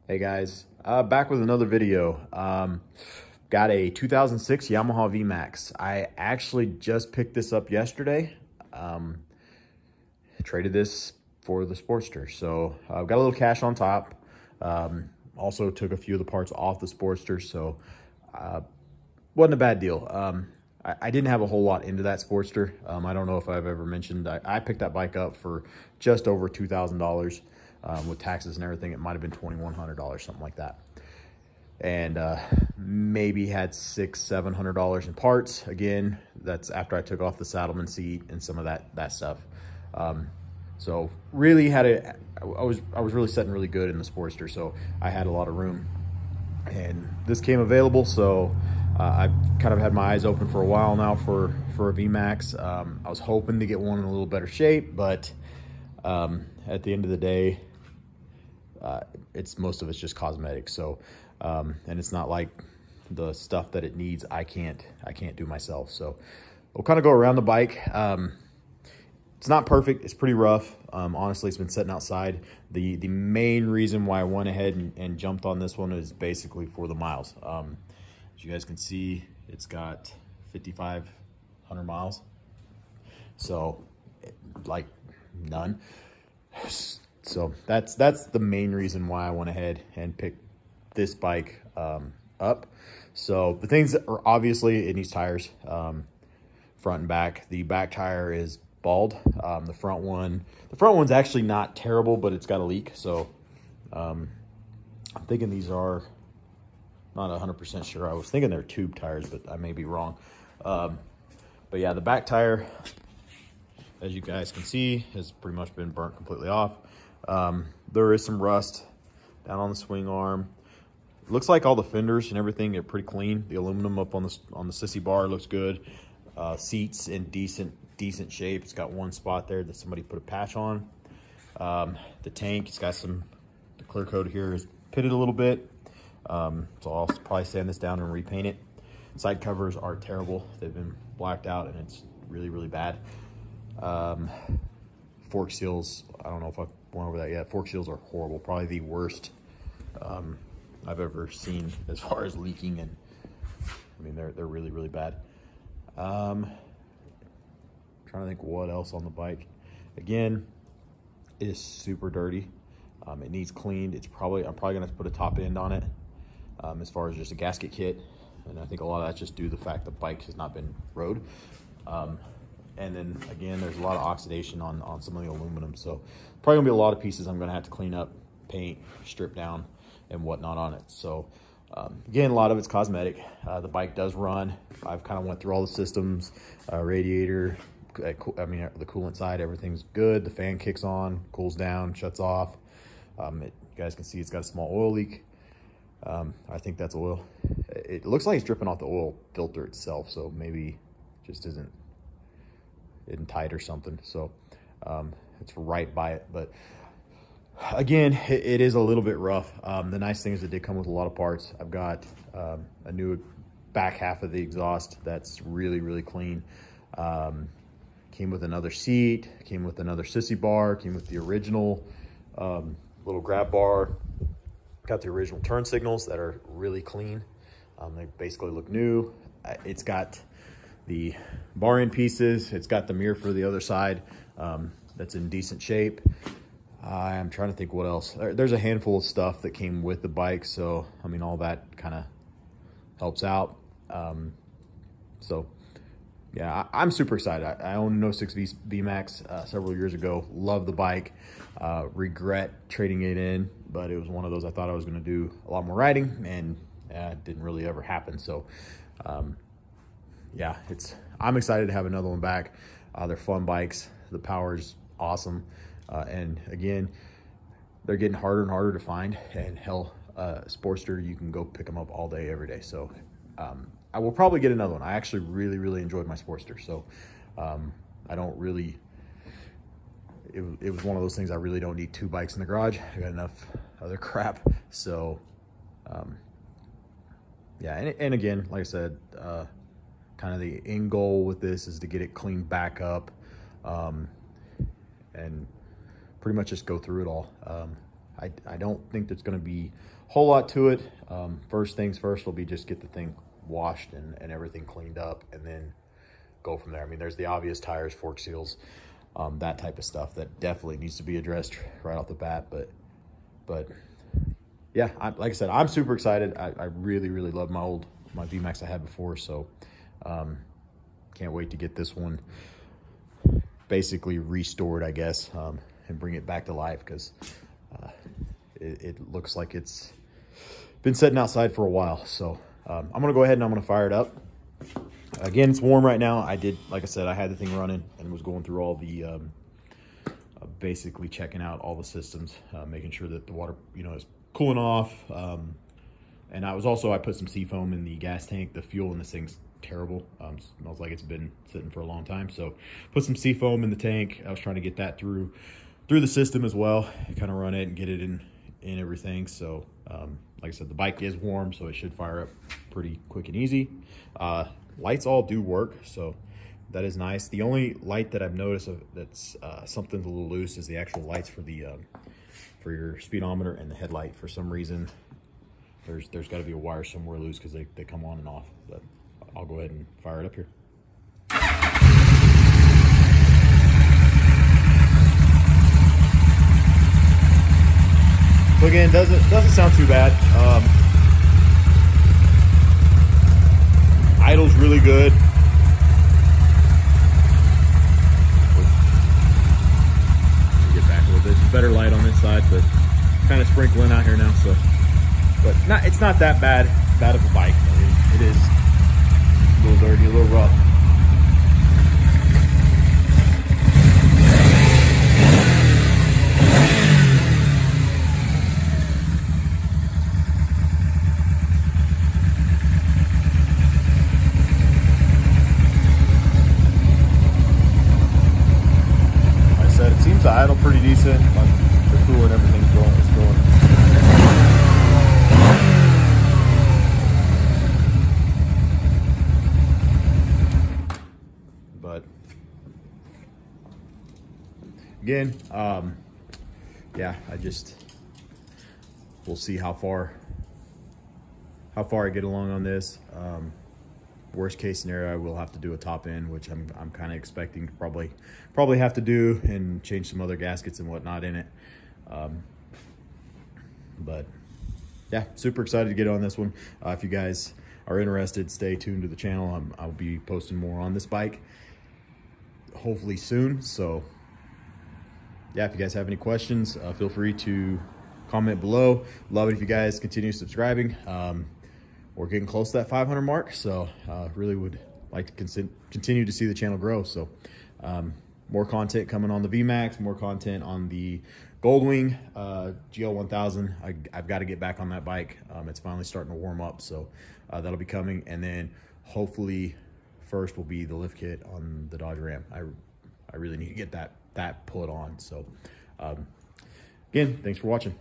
Hey guys, back with another video. Got a 2006 Yamaha VMax. I actually just picked this up yesterday. Traded this for the Sportster. So I've got a little cash on top. Also took a few of the parts off the Sportster, so wasn't a bad deal. I didn't have a whole lot into that Sportster. I don't know if I've ever mentioned, I picked that bike up for just over $2,000. With taxes and everything, it might have been $2,100, something like that. And maybe had $600-700 in parts. Again, that's after I took off the saddleman seat and some of that stuff. So really I was really setting really good in the Sportster, so I had a lot of room. And this came available, so I've kind of had my eyes open for a while now for a VMax. I was hoping to get one in a little better shape, but at the end of the day, most of it's just cosmetic. So and it's not like the stuff that it needs I can't do myself. So we'll kind of go around the bike. It's not perfect, it's pretty rough. Honestly, it's been sitting outside. The main reason why I went ahead and jumped on this one is basically for the miles. As you guys can see, it's got 5,500 miles, so like none. So that's the main reason why I went ahead and picked this bike up. So the things are, obviously it needs tires, front and back. The back tire is bald. The front one's actually not terrible, but it's got a leak. So I'm thinking these are, not 100% sure. I was thinking they're tube tires, but I may be wrong. But yeah, the back tire, as you guys can see, has pretty much been burnt completely off. There is some rust down on the swing arm. It looks like all the fenders and everything are pretty clean. The aluminum up on the sissy bar looks good. Seats in decent shape. It's got one spot there that somebody put a patch on. The tank, it's got the clear coat here is pitted a little bit. So I'll probably sand this down and repaint it. Side covers are terrible. They've been blacked out and it's really bad. Fork seals, I don't know if I've went over that yet. Fork seals are horrible, probably the worst I've ever seen as far as leaking, and I mean they're really bad. Trying to think what else on the bike. Again, it is super dirty. It needs cleaned. I'm probably gonna have to put a top end on it, as far as just a gasket kit, and I think a lot of that's just due to the fact the bike has not been rode. And then again, there's a lot of oxidation on some of the aluminum. So probably gonna be a lot of pieces I'm gonna have to clean up, paint, strip down, and whatnot on it. So again, a lot of it's cosmetic. The bike does run. I've kind of went through all the systems, radiator, the coolant side, everything's good. The fan kicks on, cools down, shuts off. You guys can see it's got a small oil leak. I think that's oil. It looks like it's dripping off the oil filter itself, so maybe just isn't tight or something. So it's right by it, but again, it is a little bit rough. The nice thing is it did come with a lot of parts. I've got a new back half of the exhaust that's really clean. Came with another seat, came with another sissy bar, came with the original little grab bar. Got the original turn signals that are really clean. They basically look new. It's got the bar end pieces. It's got the mirror for the other side that's in decent shape. I'm trying to think what else. There's a handful of stuff that came with the bike, so I mean all that kind of helps out. So yeah, I'm super excited. I owned an 06 VMax several years ago. Love the bike. Regret trading it in, but it was one of those I thought I was going to do a lot more riding, and it didn't really ever happen. So yeah, I'm excited to have another one back. They're fun bikes. The power is awesome. And again, they're getting harder and harder to find, and hell, Sportster, you can go pick them up all day, every day. So I will probably get another one. I actually really enjoyed my Sportster. So I don't really, it was one of those things I really don't need two bikes in the garage. I got enough other crap. So yeah, and again, like I said, kind of the end goal with this is to get it cleaned back up, and pretty much just go through it all. I don't think there's going to be a whole lot to it. First things first will be just get the thing washed and everything cleaned up, and then go from there. I mean, there's the obvious tires, fork seals, that type of stuff that definitely needs to be addressed right off the bat. But yeah, like I said, I'm super excited. I really love my VMax I had before, so can't wait to get this one basically restored, I guess, and bring it back to life, because it looks like it's been sitting outside for a while. So I'm gonna go ahead and I'm gonna fire it up. Again, it's warm right now. Like I said, I had the thing running and was going through all the basically checking out all the systems, making sure that the water, is cooling off. And I put some seafoam in the gas tank. The fuel in this thing's terrible. Smells like it's been sitting for a long time. So put some seafoam in the tank. I was trying to get that through the system as well, kind of run it and get it in everything. So like I said, the bike is warm, so it should fire up pretty quick and easy. Lights all do work, so that is nice. The only light that I've noticed that's something's a little loose is the actual lights for the for your speedometer and the headlight. For some reason, there's got to be a wire somewhere loose, because they come on and off. But I'll go ahead and fire it up here. So again, doesn't sound too bad. Idle's really good. Get back a little bit. It's better light on this side, but kind of sprinkling out here now. So, but it's not that bad of a bike. I mean, it is a little dirty, a little rough. Idle pretty decent, but the cooler and everything's going. But again, yeah, we'll see how far I get along on this. Worst case scenario, I will have to do a top end, which I'm kind of expecting to probably have to do, and change some other gaskets and whatnot in it. But yeah, super excited to get on this one. If you guys are interested, stay tuned to the channel. I'll be posting more on this bike hopefully soon. So yeah, if you guys have any questions, feel free to comment below. Love it if you guys continue subscribing. We're getting close to that 500 mark, so really would like to continue to see the channel grow. So more content coming on the VMax, more content on the Goldwing GL1000. I've got to get back on that bike. It's finally starting to warm up, so that'll be coming. And then hopefully first will be the lift kit on the Dodge Ram. I really need to get that put on. So again, thanks for watching.